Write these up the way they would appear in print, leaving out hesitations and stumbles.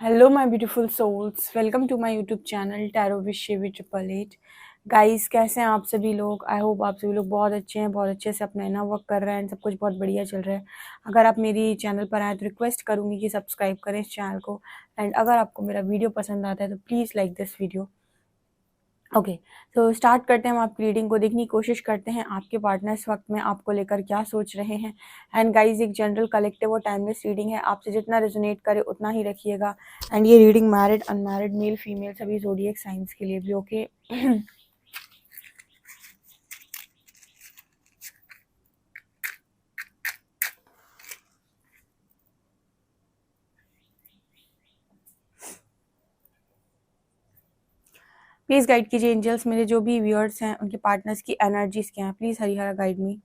Hello my beautiful souls, welcome to my YouTube channel tarot with Shivi 888। Guys, कैसे हैं आप सभी लोग? आई होप आप सभी लोग बहुत अच्छे हैं, बहुत अच्छे से अपना इनर वर्क कर रहे हैं, सब कुछ बहुत बढ़िया चल रहा है। अगर आप मेरी चैनल पर आए तो रिक्वेस्ट करूंगी कि सब्सक्राइब करें इस चैनल को। एंड अगर आपको मेरा वीडियो पसंद आता है तो please like this video. Okay, तो स्टार्ट करते हैं। हम आपकी रीडिंग को देखने की कोशिश करते हैं, आपके पार्टनर इस वक्त में आपको लेकर क्या सोच रहे हैं। एंड गाइज, एक जनरल कलेक्टिव और टाइमलेस रीडिंग है, आपसे जितना रेजोनेट करे उतना ही रखिएगा। एंड ये reading married, unmarried, male female सभी ज़ोडिएक साइंस के लिए भी ओके। प्लीज़ गाइड कीजिए एंजल्स, मेरे जो भी व्यूअर्स हैं उनके पार्टनर्स की एनर्जीज क्या हैं। Please Harihara guide me.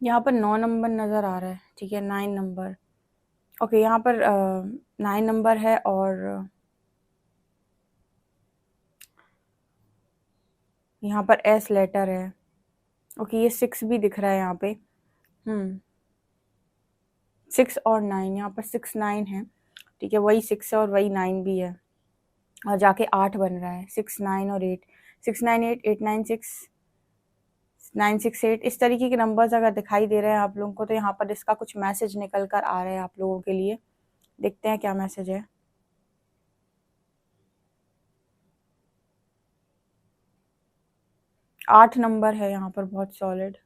यहाँ पर 9 नंबर नज़र आ रहा है, ठीक है, 9 नंबर। ओके, यहाँ पर 9 नंबर है और यहाँ पर एस लेटर है। ओके, ये 6 भी दिख रहा है यहाँ पे। 6 और 9, यहाँ पर 6 9 है, ठीक है, वही 6 है और वही 9 भी है, और जाके 8 बन रहा है। 6 9 और 8, 6 9 8, 8 9 6, 9 6 8, इस तरीके के नंबर्स अगर दिखाई दे रहे हैं आप लोगों को तो यहाँ पर इसका कुछ मैसेज निकल कर आ रहा है आप लोगों के लिए। देखते हैं क्या मैसेज है। 8 नंबर है यहाँ पर, बहुत सॉलिड।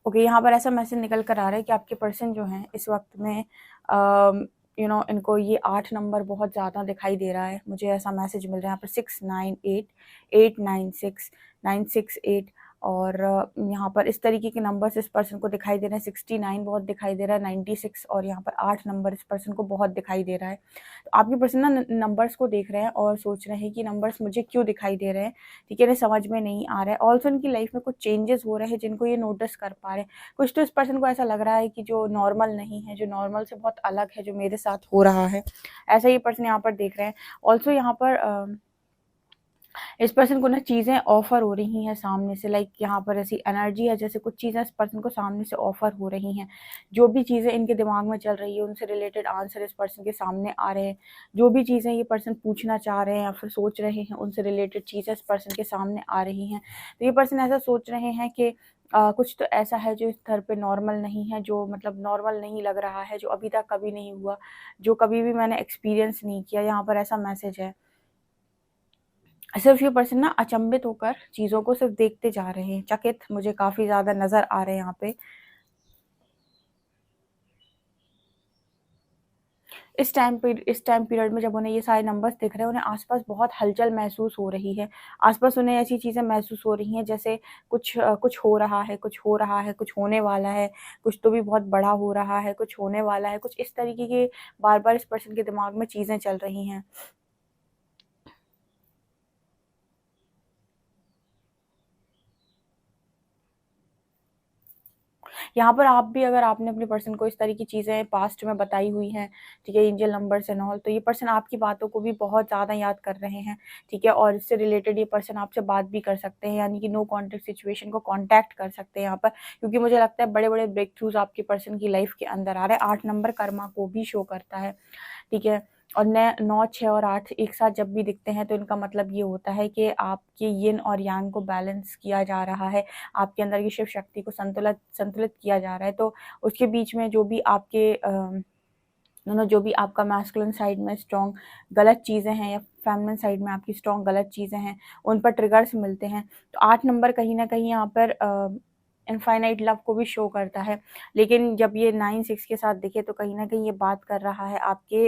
ओके, यहाँ पर ऐसा मैसेज निकल कर आ रहा है कि आपके पर्सन जो हैं इस वक्त में इनको ये 8 नंबर बहुत ज़्यादा दिखाई दे रहा है। मुझे ऐसा मैसेज मिल रहा है यहाँ पर 6 9 8, 8 9 6, 9 6 8, और यहाँ पर इस तरीके के नंबर्स इस पर्सन को दिखाई दे रहे हैं। 69 बहुत दिखाई दे रहा है, 96 और यहाँ पर 8 नंबर इस पर्सन को बहुत दिखाई दे रहा है। तो आपके पर्सन ना नंबर्स को देख रहे हैं और सोच रहे हैं कि नंबर्स मुझे क्यों दिखाई दे रहे हैं, ठीक है, इन्हें समझ में नहीं आ रहा है। ऑल्सो इनकी लाइफ में कुछ चेंजेस हो रहे हैं जिनको ये नोटिस कर पा रहे हैं। कुछ तो इस पर्सन को ऐसा लग रहा है कि जो नॉर्मल नहीं है, जो नॉर्मल से बहुत अलग है, जो मेरे साथ हो रहा है, ऐसा ये पर्सन यहाँ पर देख रहे हैं। ऑल्सो यहाँ पर इस पर्सन को ना चीज़ें ऑफर हो रही हैं सामने से, लाइक यहाँ पर ऐसी एनर्जी है जैसे कुछ चीज़ें इस पर्सन को सामने से ऑफर हो रही हैं। जो भी चीज़ें इनके दिमाग में चल रही है उनसे रिलेटेड आंसर इस पर्सन के सामने आ रहे हैं। जो भी चीज़ें ये पर्सन पूछना चाह रहे हैं या फिर सोच रहे हैं उनसे रिलेटेड चीज़ें इस पर्सन के सामने आ रही हैं। तो ये पर्सन ऐसा सोच रहे हैं कि कुछ तो ऐसा है जो इस घर पे नॉर्मल नहीं है, जो मतलब नॉर्मल नहीं लग रहा है, जो अभी तक कभी नहीं हुआ, जो कभी भी मैंने एक्सपीरियंस नहीं किया। यहाँ पर ऐसा मैसेज है। सिर्फ ये पर्सन ना अचंभित होकर चीज़ों को सिर्फ देखते जा रहे हैं, चकित मुझे काफ़ी ज़्यादा नज़र आ रहे हैं यहाँ पे। इस टाइम पीरियड में जब उन्हें ये सारे नंबर्स दिख रहे हैं, उन्हें आसपास बहुत हलचल महसूस हो रही है। आसपास उन्हें ऐसी चीज़ें महसूस हो रही हैं जैसे कुछ हो रहा है, कुछ हो रहा है, कुछ होने वाला है, कुछ तो भी बहुत बड़ा हो रहा है, कुछ होने वाला है, कुछ इस तरीके के बार-बार इस पर्सन के दिमाग में चीज़ें चल रही हैं। यहाँ पर आप भी, अगर आपने अपने पर्सन को इस तरह की चीज़ें पास्ट में बताई हुई हैं, ठीक है, एंजल नंबर्स एंड ऑल, तो ये पर्सन आपकी बातों को भी बहुत ज़्यादा याद कर रहे हैं, ठीक है, और इससे रिलेटेड ये पर्सन आपसे बात भी कर सकते हैं, यानी कि नो कॉन्टैक्ट सिचुएशन को कॉन्टैक्ट कर सकते हैं यहाँ पर, क्योंकि मुझे लगता है बड़े-बड़े ब्रेक थ्रूज़ आपके पर्सन की लाइफ के अंदर आ रहे हैं। 8 नंबर कर्मा को भी शो करता है, ठीक है, और 9 6 और 8 एक साथ जब भी दिखते हैं तो इनका मतलब ये होता है कि आपके यिन और यांग को बैलेंस किया जा रहा है, आपके अंदर की शिव शक्ति को संतुलित संतुलित किया जा रहा है। तो उसके बीच में जो भी आपके जो भी आपका मैस्कुलिन साइड में स्ट्रॉन्ग गलत चीज़ें हैं या फेमिनिन साइड में आपकी स्ट्रॉन्ग गलत चीज़ें हैं, उन पर ट्रिगर्स मिलते हैं। तो 8 नंबर कहीं न कहीं यहाँ पर इनफाइनाइट लव को भी शो करता है। लेकिन जब ये 9-6 के साथ दिखे तो कहीं न कहीं ये बात कर रहा है आपके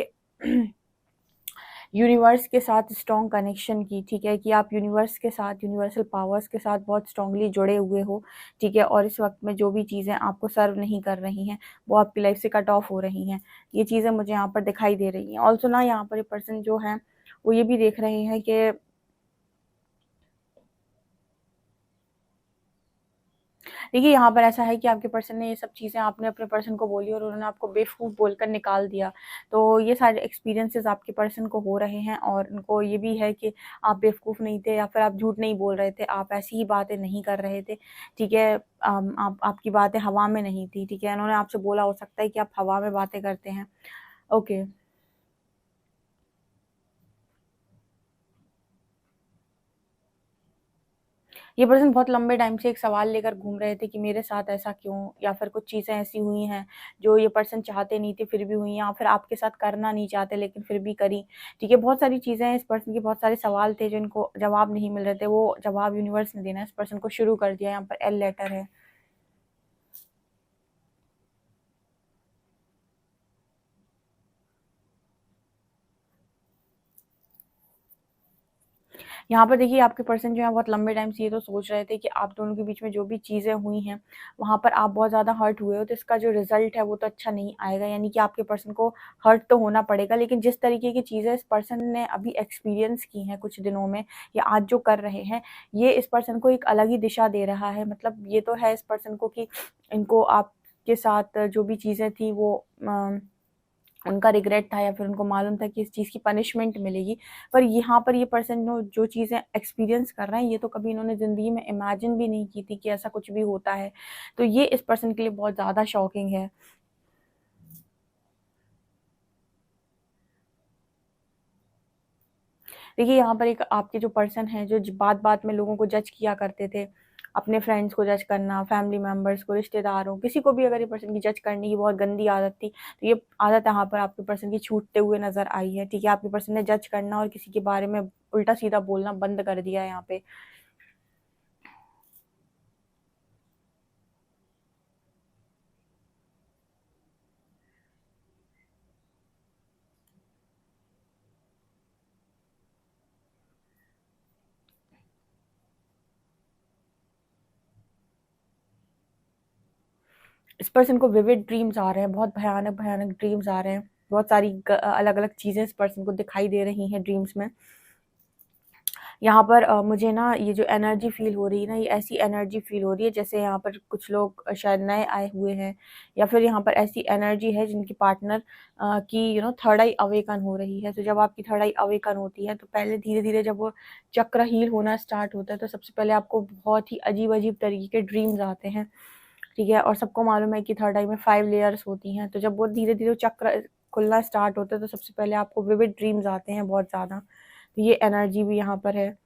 यूनिवर्स के साथ स्ट्रॉन्ग कनेक्शन की, ठीक है? कि आप यूनिवर्स के साथ, यूनिवर्सल पावर्स के साथ बहुत स्ट्रॉन्गली जुड़े हुए हो, ठीक है? और इस वक़्त में जो भी चीज़ें आपको सर्व नहीं कर रही हैं, वो आपकी लाइफ़ से कट ऑफ हो रही हैं। ये चीज़ें मुझे यहाँ पर दिखाई दे रही हैं। ऑल्सो ना यहाँ पर ये पर्सन जो हैं, वो ये भी देख रहे हैं कि देखिए, यहाँ पर ऐसा है कि आपके पर्सन ने ये सब चीज़ें आपने अपने पर्सन को बोली और उन्होंने आपको बेवकूफ़ बोलकर निकाल दिया। तो ये सारे एक्सपीरियंसेस आपके पर्सन को हो रहे हैं और उनको ये भी है कि आप बेवकूफ़ नहीं थे या फिर आप झूठ नहीं बोल रहे थे, आप ऐसी ही बातें नहीं कर रहे थे, ठीक है? आप आपकी बातें हवा में नहीं थी, ठीक है? उन्होंने आपसे बोला हो सकता है कि आप हवा में बातें करते हैं। ओके। ये पर्सन बहुत लंबे टाइम से एक सवाल लेकर घूम रहे थे कि मेरे साथ ऐसा क्यों? या फिर कुछ चीज़ें ऐसी हुई हैं जो ये पर्सन चाहते नहीं थे फिर भी हुई या फिर आपके साथ करना नहीं चाहते लेकिन फिर भी करी। ठीक है, बहुत सारी चीज़ें हैं इस पर्सन के बहुत सारे सवाल थे जो इनको जवाब नहीं मिल रहे थे, वो जवाब यूनिवर्स ने देना इस पर्सन को शुरू कर दिया। यहाँ पर एल लेटर है। यहाँ पर देखिए आपके पर्सन जो है बहुत लंबे टाइम से ये तो सोच रहे थे कि आप दोनों के बीच में जो भी चीज़ें हुई हैं, वहाँ पर आप बहुत ज़्यादा हर्ट हुए हो, तो इसका जो रिज़ल्ट है वो तो अच्छा नहीं आएगा। यानी कि आपके पर्सन को हर्ट तो होना पड़ेगा, लेकिन जिस तरीके की चीज़ें इस पर्सन ने अभी एक्सपीरियंस की हैं कुछ दिनों में या आज जो कर रहे हैं, ये इस पर्सन को एक अलग ही दिशा दे रहा है। मतलब ये तो है इस पर्सन को कि इनको आपके साथ जो भी चीज़ें थी वो उनका रिग्रेट था या फिर उनको मालूम था कि इस चीज़ की पनिशमेंट मिलेगी। पर यहाँ पर ये पर्सन जो चीज़ें एक्सपीरियंस कर रहे हैं, ये तो कभी इन्होंने ज़िंदगी में इमेजिन भी नहीं की थी कि ऐसा कुछ भी होता है। तो ये इस पर्सन के लिए बहुत ज़्यादा शॉकिंग है। देखिए, यहाँ पर एक आपके जो पर्सन हैं, जो बात-बात में लोगों को जज किया करते थे, अपने फ्रेंड्स को जज करना, फैमिली मेंबर्स को, रिश्तेदारों, किसी को भी अगर ये पर्सन की जज करने की बहुत गंदी आदत थी, तो ये आदत यहाँ पर आपके पर्सन की छूटते हुए नज़र आई है, ठीक है? आपके पर्सन ने जज करना और किसी के बारे में उल्टा-सीधा बोलना बंद कर दिया है यहाँ पे। इस पर्सन को विविड ड्रीम्स आ रहे हैं, बहुत भयानक-भयानक ड्रीम्स आ रहे हैं। बहुत सारी अलग-अलग चीज़ें इस पर्सन को दिखाई दे रही हैं ड्रीम्स में। यहाँ पर मुझे ना ये जो एनर्जी फ़ील हो रही है ना, ये ऐसी एनर्जी फ़ील हो रही है जैसे यहाँ पर कुछ लोग शायद नए आए हुए हैं या फिर यहाँ पर ऐसी एनर्जी है जिनकी पार्टनर की थर्ड आई अवेकन हो रही है। तो जब आपकी थर्ड आई अवेकन होती है तो पहले धीरे-धीरे जब वो चक्र हील होना स्टार्ट होता है तो सबसे पहले आपको बहुत ही अजीब-अजीब तरीके के ड्रीम्स आते हैं, ठीक है? और सबको मालूम है कि थर्ड आई में 5 लेयर्स होती हैं, तो जब वो धीरे-धीरे चक्र खुलना स्टार्ट होता है तो सबसे पहले आपको विविड ड्रीम्स आते हैं बहुत ज़्यादा। तो ये एनर्जी भी यहाँ पर है।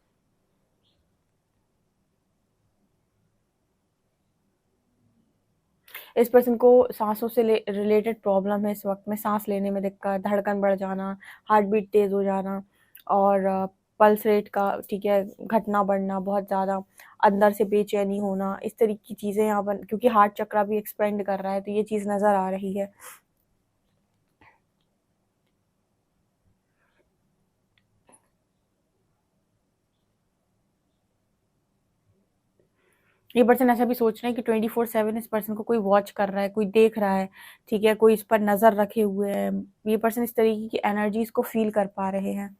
इस पर्सन को साँसों से रिलेटेड प्रॉब्लम है इस वक़्त में, साँस लेने में दिक्कत, धड़कन बढ़ जाना, हार्ट बीट तेज़ हो जाना और पल्स रेट का, ठीक है, घटना बढ़ना बहुत ज़्यादा, अंदर से बेचैनी होना, इस तरह की चीज़ें यहाँ पर क्योंकि हार्ट चक्र भी एक्सपेंड कर रहा है, तो ये चीज़ नज़र आ रही है। ये पर्सन ऐसा भी सोच रहे हैं कि 24/7 इस पर्सन को कोई वॉच कर रहा है, कोई देख रहा है, ठीक है, कोई इस पर नज़र रखे हुए है। ये पर्सन इस तरीके की एनर्जीज़ को फ़ील कर पा रहे हैं।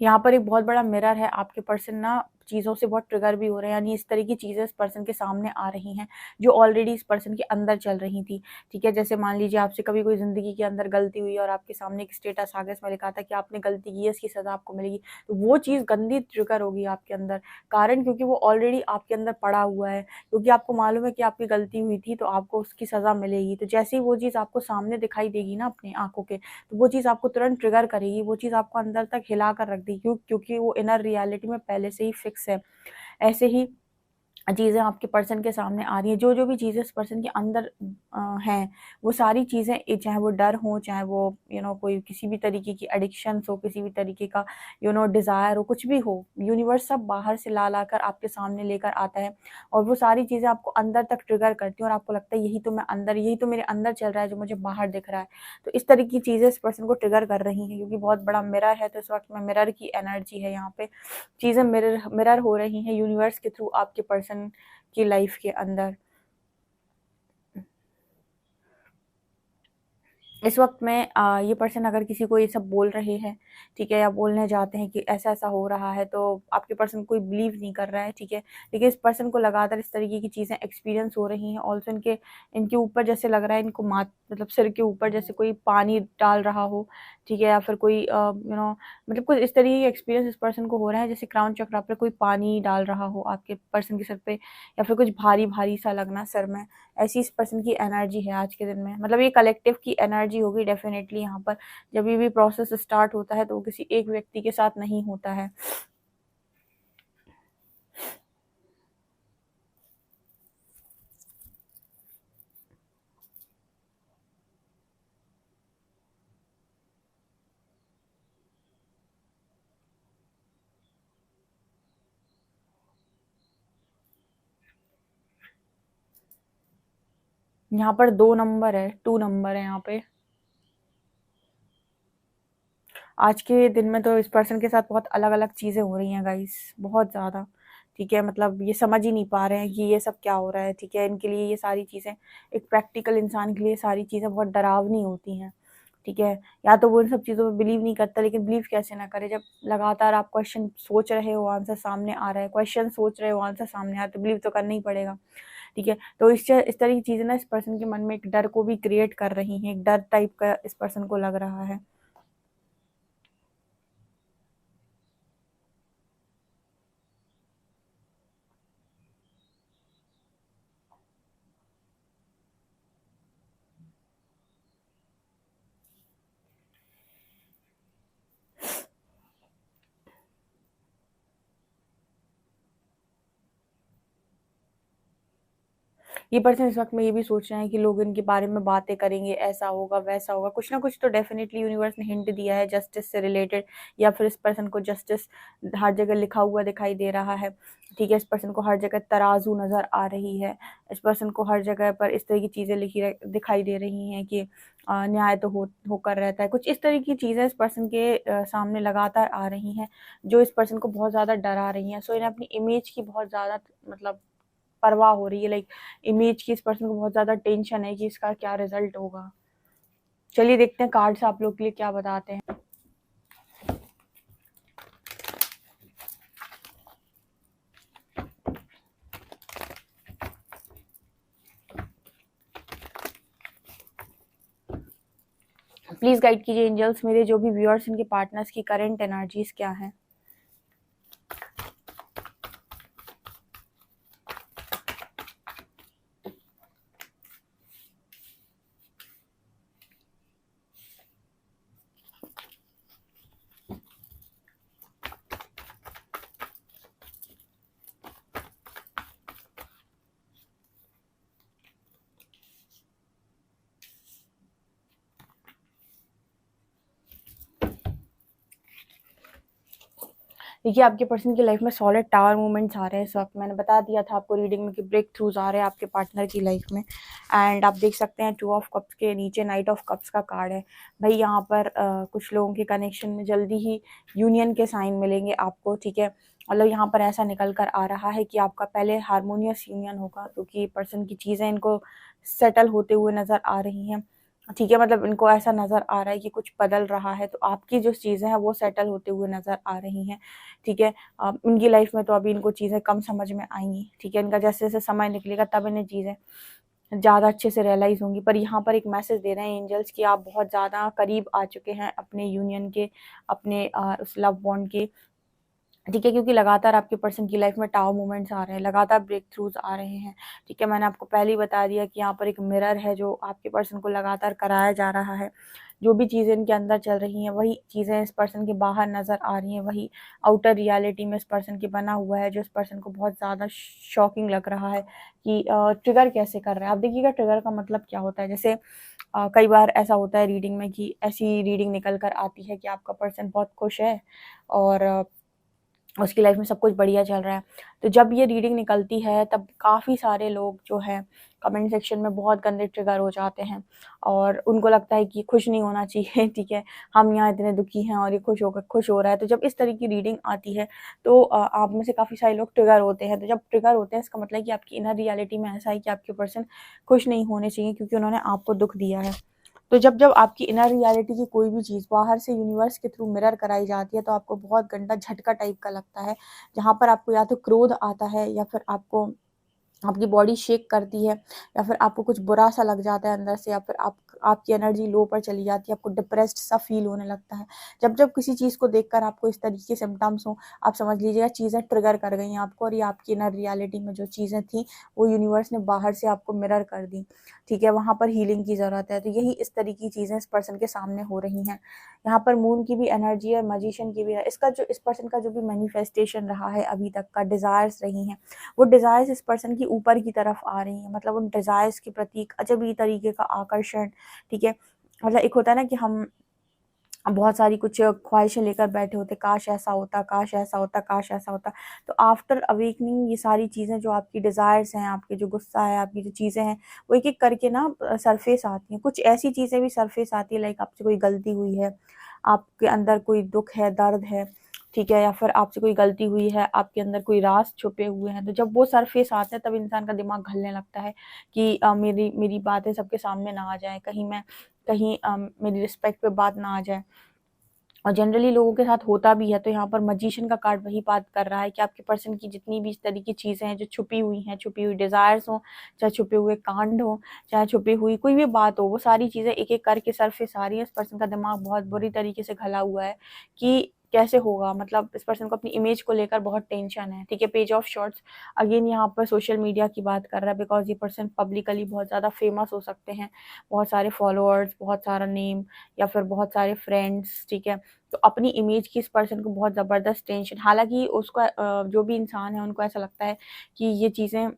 यहाँ पर एक बहुत बड़ा मिरर है, आपके पर्सन ना चीज़ों से बहुत ट्रिगर भी हो रहे हैं, यानी इस तरह की चीज़ें इस पर्सन के सामने आ रही हैं, जो ऑलरेडी इस पर्सन के अंदर चल रही थी, ठीक है? जैसे मान लीजिए आपसे कभी कोई ज़िंदगी के अंदर गलती हुई और आपके सामने एक स्टेटस आ गया, इसमें लिखा था कि आपने गलती की है, इसकी सज़ा आपको मिलेगी, तो वो चीज़ गंदी ट्रिगर होगी आपके अंदर, कारण क्योंकि वो ऑलरेडी आपके अंदर पड़ा हुआ है, क्योंकि आपको मालूम है कि आपकी गलती हुई थी, तो आपको उसकी सज़ा मिलेगी, तो जैसे ही वो चीज़ आपको सामने दिखाई देगी ना अपनी आँखों के, तो वो चीज़ आपको तुरंत ट्रिगर करेगी, वो चीज़ आपको अंदर तक हिला कर रख देगी क्योंकि वो इनर रियलिटी में पहले से ही फिक्स है। ऐसे ही चीज़ें आपके पर्सन के सामने आ रही हैं, जो भी चीज़ें इस पर्सन के अंदर हैं, वो सारी चीज़ें, चाहे वो डर हो, चाहे वो कोई किसी भी तरीके की एडिक्शंस हो, किसी भी तरीके का डिज़ायर हो, कुछ भी हो, यूनिवर्स सब बाहर से ला कर आपके सामने लेकर आता है, और वो सारी चीज़ें आपको अंदर तक ट्रिगर करती हैं, और आपको लगता है यही तो मेरे अंदर चल रहा है जो मुझे बाहर दिख रहा है। तो इस तरह की चीज़ें इस पर्सन को ट्रिगर कर रही हैं, क्योंकि बहुत बड़ा मिरर है, तो इस वक्त में मिरर की एनर्जी है यहाँ पे। चीज़ें मिरर मिरर हो रही हैं यूनिवर्स के थ्रू आपके पर्सन की लाइफ के अंदर। इस वक्त में ये पर्सन अगर किसी को ये सब बोल रहे हैं, ठीक है, या बोलने जाते हैं कि ऐसा-ऐसा हो रहा है, तो आपके पर्सन कोई बिलीव नहीं कर रहा है, ठीक है। लेकिन इस पर्सन को लगातार इस तरीके की चीज़ें एक्सपीरियंस हो रही हैं। ऑल्सो इनके ऊपर जैसे लग रहा है, इनको मतलब सिर के ऊपर जैसे कोई पानी डाल रहा हो, ठीक है, या फिर कोई मतलब कुछ इस तरीके के एक्सपीरियंस इस पर्सन को हो रहा है, जैसे क्राउन चक्रा पर कोई पानी डाल रहा हो आपके पर्सन के सर पे, या फिर कुछ भारी-भारी सा लगना सर में। ऐसी इस पर्सन की एनर्जी है आज के दिन में। मतलब ये कलेक्टिव की एनर्जी होगी डेफ़िनेटली यहाँ पर। जब भी प्रोसेस स्टार्ट होता है तो वो किसी एक व्यक्ति के साथ नहीं होता है। यहाँ पर 2 नंबर है, 2 नंबर है यहाँ पे। आज के दिन में तो इस पर्सन के साथ बहुत अलग-अलग चीज़ें हो रही हैं गाइस, बहुत ज़्यादा, ठीक है? मतलब ये समझ ही नहीं पा रहे हैं कि ये सब क्या हो रहा है, ठीक है? इनके लिए ये सारी चीज़ें, एक प्रैक्टिकल इंसान के लिए सारी चीज़ें बहुत डरावनी होती हैं, ठीक है? या तो वो इन सब चीज़ों पे बिलीव नहीं करता, लेकिन बिलीव कैसे ना करे, जब लगातार आप क्वेश्चन सोच रहे हो, आंसर सामने आ रहा है, क्वेश्चन सोच रहे हो, आंसर सामने आ रहा है, तो बिलीव तो करना ही पड़ेगा, ठीक है? तो इस तरह की चीज़ें ना इस पर्सन के मन में एक डर को भी क्रिएट कर रही हैं, एक डर टाइप का इस पर्सन को लग रहा है। ये पर्सन इस वक़्त में ये भी सोच रहे हैं कि लोग इनके बारे में बातें करेंगे, ऐसा होगा, वैसा होगा। कुछ ना कुछ तो डेफ़िनिटली यूनिवर्स ने हिंट दिया है जस्टिस से रिलेटेड, या फिर इस पर्सन को जस्टिस हर जगह लिखा हुआ दिखाई दे रहा है, ठीक है? इस पर्सन को हर जगह तराजू नज़र आ रही है। इस पर्सन को हर जगह पर इस तरह की चीज़ें लिखी दिखाई दे रही हैं कि न्याय तो होकर रहता है। कुछ इस तरह की चीज़ें इस पर्सन के सामने लगातार आ रही हैं, जो इस पर्सन को बहुत ज़्यादा डरा रही हैं। सो इन्हें अपनी इमेज की बहुत ज़्यादा मतलब परवाह हो रही है, लाइक इमेज की इस पर्सन को बहुत ज़्यादा टेंशन है कि इसका क्या रिजल्ट होगा। चलिए देखते हैं कार्ड्स आप लोग के लिए क्या बताते हैं। प्लीज़ गाइड कीजिए एंजल्स, मेरे जो भी व्यूअर्स, इनके पार्टनर्स की करंट एनर्जीज क्या हैं। देखिए आपके पर्सन की लाइफ में सॉलिड टावर मूवमेंट्स आ रहे हैं इस वक्त। मैंने बता दिया था आपको रीडिंग में कि ब्रेक थ्रूज आ रहे हैं आपके पार्टनर की लाइफ में। एंड आप देख सकते हैं 2 ऑफ कप्स के नीचे नाइट ऑफ कप्स का कार्ड है। भाई यहाँ पर कुछ लोगों के कनेक्शन में जल्दी ही यूनियन के साइन मिलेंगे आपको, ठीक है? मतलब यहाँ पर ऐसा निकल कर आ रहा है कि आपका पहले हारमोनियस यूनियन होगा, क्योंकि पर्सन की चीज़ें इनको सेटल होते हुए नज़र आ रही हैं, ठीक है? मतलब इनको ऐसा नज़र आ रहा है कि कुछ बदल रहा है, तो आपकी जो चीज़ें हैं वो सेटल होते हुए नज़र आ रही हैं, ठीक है? इनकी लाइफ में तो अभी इनको चीज़ें कम समझ में आएँगी, ठीक है? इनका जैसे-जैसे समय निकलेगा तब इन्हें चीज़ें ज़्यादा अच्छे से रियलाइज़ होंगी। पर यहाँ पर एक मैसेज दे रहे हैं एंजल्स कि आप बहुत ज़्यादा करीब आ चुके हैं अपने यूनियन के, अपने उस लव बॉन्ड के, ठीक है? क्योंकि लगातार आपके पर्सन की लाइफ में टावर मूवमेंट्स आ रहे हैं, लगातार ब्रेक थ्रूज आ रहे हैं, ठीक है? मैंने आपको पहले ही बता दिया कि यहाँ पर एक मिरर है जो आपके पर्सन को लगातार कराया जा रहा है, जो भी चीज़ें इनके अंदर चल रही हैं वही चीज़ें इस पर्सन के बाहर नज़र आ रही हैं, वही आउटर रियलिटी में इस पर्सन की बना हुआ है, जो इस पर्सन को बहुत ज़्यादा शॉकिंग लग रहा है कि ट्रिगर कैसे कर रहा है। आप देखिएगा ट्रिगर का मतलब क्या होता है। जैसे कई बार ऐसा होता है रीडिंग में कि ऐसी रीडिंग निकल कर आती है कि आपका पर्सन बहुत खुश है और उसकी लाइफ में सब कुछ बढ़िया चल रहा है। तो जब ये रीडिंग निकलती है तब काफ़ी सारे लोग जो हैं कमेंट सेक्शन में बहुत गंदे ट्रिगर हो जाते हैं और उनको लगता है कि खुश नहीं होना चाहिए, ठीक है, हम यहाँ इतने दुखी हैं और ये खुश हो रहा है। तो जब इस तरह की रीडिंग आती है तो आप में से काफ़ी सारे लोग ट्रिगर होते हैं। तो जब ट्रिगर होते हैं इसका मतलब है कि आपकी इनर रियलिटी में ऐसा है कि आपके पर्सन खुश नहीं होने चाहिए क्योंकि उन्होंने आपको दुख दिया है। तो जब आपकी इनर रियलिटी की कोई भी चीज़ बाहर से यूनिवर्स के थ्रू मिरर कराई जाती है तो आपको बहुत गंदा झटका टाइप का लगता है, जहाँ पर आपको या तो क्रोध आता है या फिर आपको आपकी बॉडी शेक करती है या फिर आपको कुछ बुरा सा लग जाता है अंदर से या फिर आपकी एनर्जी लो पर चली जाती है, आपको डिप्रेस्ड सा फील होने लगता है। जब किसी चीज़ को देखकर आपको इस तरीके के सिम्पटम्स हों, आप समझ लीजिएगा चीज़ें ट्रिगर कर गई हैं आपको और ये आपकी इनर रियलिटी में जो चीज़ें थी वो यूनिवर्स ने बाहर से आपको मिरर कर दी, ठीक है, वहाँ पर हीलिंग की ज़रूरत है। तो यही इस तरह की चीज़ें इस पर्सन के सामने हो रही हैं। यहाँ पर मून की भी एनर्जी है, मैजिशियन की भी है। इस पर्सन का जो भी मैनिफेस्टेशन रहा है अभी तक का, डिज़ायर्स रही हैं, वो डिज़ायर्स इस पर्सन की ऊपर की तरफ आ रही हैं। मतलब उन डिज़ायर्स के प्रति एक अजब ही तरीके का आकर्षण, ठीक है। मतलब एक होता है ना कि हम बहुत सारी कुछ ख्वाहिशें लेकर बैठे होते, काश ऐसा होता, काश ऐसा होता, काश ऐसा होता। तो आफ्टर अवेकनिंग ये सारी चीज़ें जो आपकी डिज़ायर्स हैं, आपकी जो गुस्सा है, आपकी जो चीज़ें हैं, वो एक-एक करके ना सरफेस आती हैं। कुछ ऐसी चीज़ें भी सरफेस आती है लाइक आपसे कोई गलती हुई है, आपके अंदर कोई दुःख है, दर्द है, ठीक है, या फिर आपसे कोई गलती हुई है, आपके अंदर कोई राज़ छुपे हुए हैं। तो जब वो सरफेस आते हैं तब इंसान का दिमाग घलने लगता है कि मेरी मेरी बातें सबके सामने ना आ जाएँ, कहीं मेरी रिस्पेक्ट पे बात ना आ जाए। और जनरली लोगों के साथ होता भी है। तो यहाँ पर मैजिशियन का कार्ड वही बात कर रहा है कि आपके पर्सन की जितनी भी इस तरह की चीज़ें हैं जो छुपी हुई हैं, छुपी हुई डिज़ायर्स हों, चाहे छुपे हुए कांड हों, चाहे छुपी हुई कोई भी बात हो, वो सारी चीज़ें एक-एक करके सरफेस आ रही हैं। इस पर्सन का दिमाग बहुत बुरी तरीके से घला हुआ है कि कैसे होगा। मतलब इस पर्सन को अपनी इमेज को लेकर बहुत टेंशन है, ठीक है। पेज ऑफ शॉर्ट्स अगेन यहाँ पर सोशल मीडिया की बात कर रहा है बिकॉज़ ये पर्सन पब्लिकली बहुत ज़्यादा फेमस हो सकते हैं, बहुत सारे फॉलोअर्स, बहुत सारा नेम या फिर बहुत सारे फ्रेंड्स, ठीक है। तो अपनी इमेज की इस पर्सन को बहुत ज़बरदस्त टेंशन, हालाँकि उसका जो भी इंसान है उनको ऐसा लगता है कि ये चीज़ें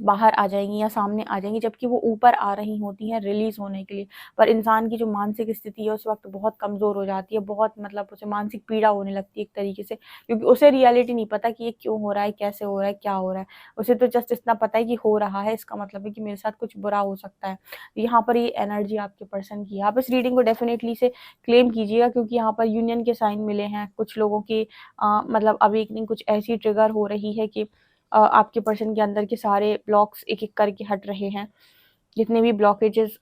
बाहर आ जाएँगी या सामने आ जाएँगी जबकि वो ऊपर आ रही होती हैं रिलीज़ होने के लिए। पर इंसान की जो मानसिक स्थिति है उस वक़्त बहुत कमज़ोर हो जाती है, बहुत मतलब उसे मानसिक पीड़ा होने लगती है एक तरीके से, क्योंकि उसे रियलिटी नहीं पता कि ये क्यों हो रहा है, कैसे हो रहा है, क्या हो रहा है। उसे तो जस्ट इतना पता है कि हो रहा है, इसका मतलब है कि मेरे साथ कुछ बुरा हो सकता है। यहाँ पर ये एनर्जी आपके पर्सन की है। आप इस रीडिंग को डेफ़िनेटली से क्लेम कीजिएगा क्योंकि यहाँ पर यूनियन के साइन मिले हैं। कुछ लोगों की मतलब अवेकनिंग कुछ ऐसी ट्रिगर हो रही है कि आपके पर्सन के अंदर के सारे ब्लॉक्स एक-एक करके हट रहे हैं। जितने भी ब्लॉकेजेस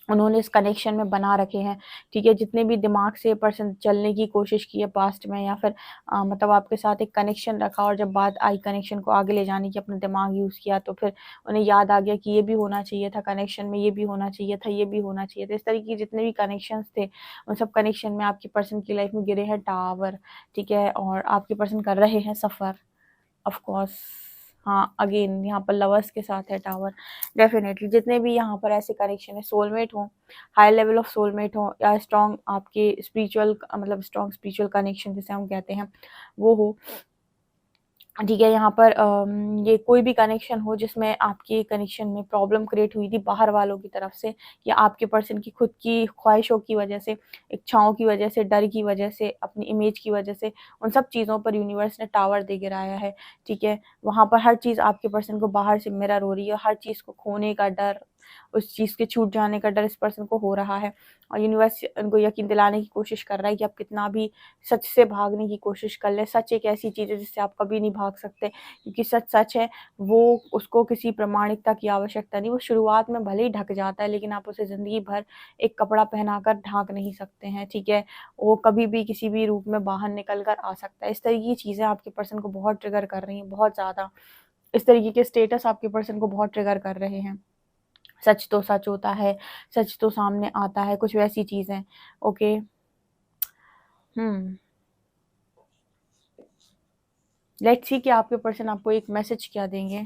उन्होंने इस कनेक्शन में बना रखे हैं, ठीक है? जितने भी दिमाग से पर्सन चलने की कोशिश की है पास्ट में या फिर मतलब आपके साथ एक कनेक्शन रखा और जब बात आई कनेक्शन को आगे ले जाने की अपना दिमाग यूज़ किया तो फिर उन्हें याद आ गया कि ये भी होना चाहिए था कनेक्शन में, ये भी होना चाहिए था, ये भी होना चाहिए था। इस तरीके के जितने भी कनेक्शंस थे, उन सब कनेक्शन में आपके पर्सन की लाइफ में गिरे हैं टावर, ठीक है? और आपके पर्सन कर रहे हैं सफ़र। ऑफ कोर्स हाँ, अगेन यहाँ पर लवर्स के साथ है टावर। डेफ़िनेटली जितने भी यहाँ पर ऐसे कनेक्शन है, सोलमेट हों, हाई लेवल ऑफ सोलमेट हों या स्ट्रॉन्ग आपके स्पिरिचुअल मतलब स्ट्रॉन्ग स्पिरिचुअल कनेक्शन जिसे हम कहते हैं, वो हो। ठीक है, यहाँ पर ये कोई भी कनेक्शन हो जिसमें आपके कनेक्शन में प्रॉब्लम क्रिएट हुई थी बाहर वालों की तरफ से या आपके पर्सन की खुद की ख्वाहिशों की वजह से, इच्छाओं की वजह से, डर की वजह से, अपनी इमेज की वजह से, उन सब चीज़ों पर यूनिवर्स ने टावर दे गिराया है, ठीक है? वहाँ पर हर चीज़ आपके पर्सन को बाहर से मिरर हो रही है, हर चीज़ को खोने का डर, उस चीज़ के छूट जाने का डर इस पर्सन को हो रहा है और यूनिवर्स उनको यकीन दिलाने की कोशिश कर रहा है कि आप कितना भी सच से भागने की कोशिश कर लें। सच एक ऐसी चीज़ है जिससे आप कभी नहीं भाग सकते क्योंकि सच सच है, वो उसको किसी प्रामाणिकता की आवश्यकता नहीं। वो शुरुआत में भले ही ढक जाता है लेकिन आप उसे ज़िंदगी भर एक कपड़ा पहनाकर ढाँक नहीं सकते हैं, ठीक है? वो कभी भी किसी भी रूप में बाहर निकल कर आ सकता है। इस तरह की चीज़ें आपके पर्सन को बहुत ट्रिगर कर रही हैं, बहुत ज़्यादा। इस तरीके के स्टेटस आपके पर्सन को बहुत ट्रिगर कर रहे हैं। सच तो सच होता है, सच तो सामने आता है, कुछ वैसी चीज़ें। ओके। हुँ। लेट्स सी कि आपके पर्सन आपको एक मैसेज क्या देंगे।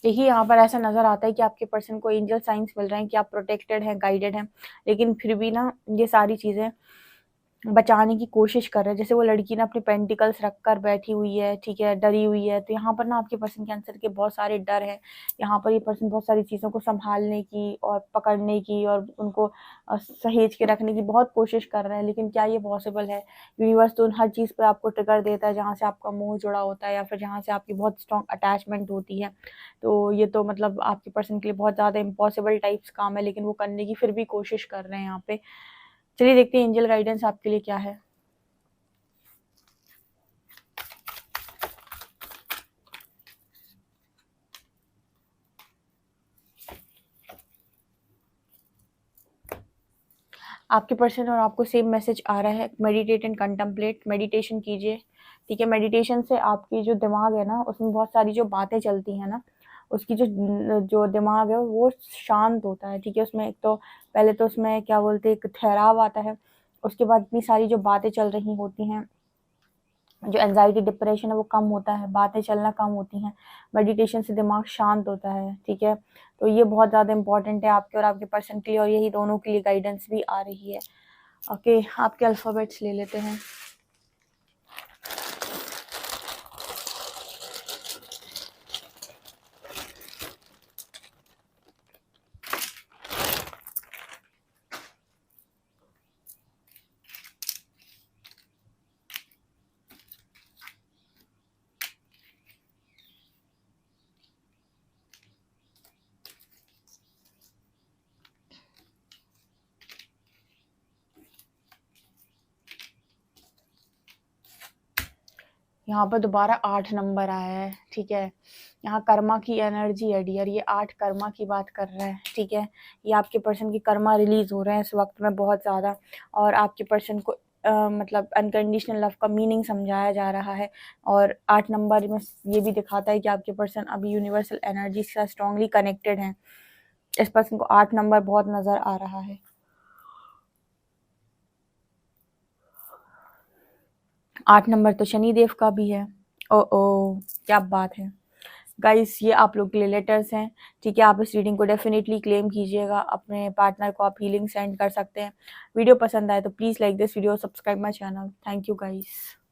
देखिए यहाँ पर ऐसा नज़र आता है कि आपके पर्सन को एंजल साइंस मिल रहे हैं कि आप प्रोटेक्टेड हैं, गाइडेड हैं, लेकिन फिर भी ना ये सारी चीज़ें बचाने की कोशिश कर रहे हैं। जैसे वो लड़की ना अपने पेंटिकल्स रख कर बैठी हुई है, ठीक है, डरी हुई है, तो यहाँ पर ना आपके पर्सन के आंसर के बहुत सारे डर हैं। यहाँ पर ये पर्सन बहुत सारी चीज़ों को संभालने की और पकड़ने की और उनको सहेज के रखने की बहुत कोशिश कर रहे हैं, लेकिन क्या ये पॉसिबल है? यूनिवर्स तो हर चीज़ पे आपको ट्रिगर देता है जहाँ से आपका मोह जुड़ा होता है या फिर जहाँ से आपकी बहुत स्ट्रॉन्ग अटैचमेंट होती है। तो ये तो मतलब आपके पर्सन के लिए बहुत ज़्यादा इम्पॉसिबल टाइप्स काम है, लेकिन वो करने की फिर भी कोशिश कर रहे हैं यहाँ पे। चलिए देखते हैं एंजल गाइडेंस आपके लिए क्या है। आपके पर्सन और आपको सेम मैसेज आ रहा है, मेडिटेट एंड कंटेम्पलेट, मेडिटेशन कीजिए, ठीक है। मेडिटेशन से आपकी जो दिमाग है ना, उसमें बहुत सारी जो बातें चलती हैं ना, उसकी जो दिमाग है वो शांत होता है, ठीक है। उसमें एक तो पहले तो उसमें क्या बोलते हैं, एक ठहराव आता है, उसके बाद इतनी सारी जो बातें चल रही होती हैं, जो एंजाइटी डिप्रेशन है वो कम होता है, बातें चलना कम होती हैं, मेडिटेशन से दिमाग शांत होता है, ठीक है। तो ये बहुत ज़्यादा इंपॉर्टेंट है आपके और आपके पर्सन के लिए, और यही दोनों के लिए गाइडेंस भी आ रही है। ओके, आपके अल्फ़ाबेट्स ले लेते हैं। यहाँ पर दोबारा 8 नंबर आया है, ठीक है। यहाँ कर्मा की एनर्जी है डियर, ये 8 कर्मा की बात कर रहा है, ठीक है। ये आपके पर्सन की कर्मा रिलीज़ हो रहे हैं इस वक्त में बहुत ज़्यादा, और आपके पर्सन को मतलब अनकंडीशनल लव का मीनिंग समझाया जा रहा है। और 8 नंबर में ये भी दिखाता है कि आपके पर्सन अभी यूनिवर्सल एनर्जी से स्ट्रांगली कनेक्टेड हैं। इस पर्सन को 8 नंबर बहुत नज़र आ रहा है। 8 नंबर तो शनिदेव का भी है। ओ क्या बात है गाइस, ये आप लोग के लिए लेटर्स हैं, ठीक है। आप इस रीडिंग को डेफिनेटली क्लेम कीजिएगा, अपने पार्टनर को आप हीलिंग सेंड कर सकते हैं। वीडियो पसंद आए तो please like this video, subscribe my channel. Thank you guys.